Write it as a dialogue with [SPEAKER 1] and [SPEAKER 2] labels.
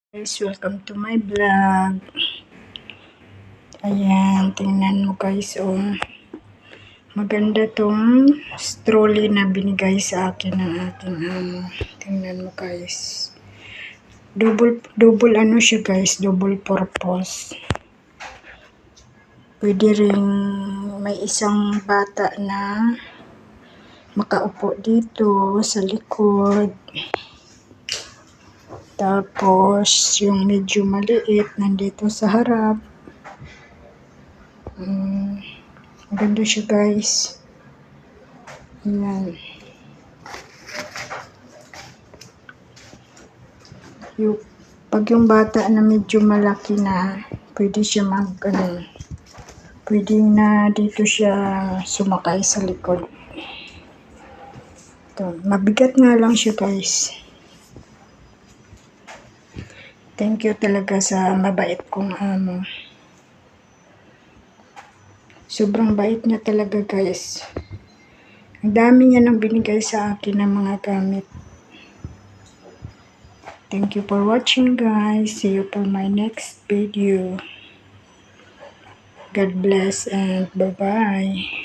[SPEAKER 1] Guys, welcome to my vlog. Ayan, tingnan mo guys, maganda tong strolley na binigay sa akin ng aking amo. Tingnan mo guys. Double ano siya guys, double purpose. Pwede ring may isang bata na makaupo dito sa likod. Tapos, yung medyo maliit, nandito sa harap. Maganda siya guys. Ayan. Pag yung bata na medyo malaki na, pwede siya pwede na dito siya sumakay sa likod. Ito, mabigat nga lang siya guys. Thank you talaga sa mabait kong amo. Sobrang bait niya talaga guys. Ang dami niya nang binigay sa akin ng mga gamit. Thank you for watching guys. See you for my next video. God bless and bye-bye.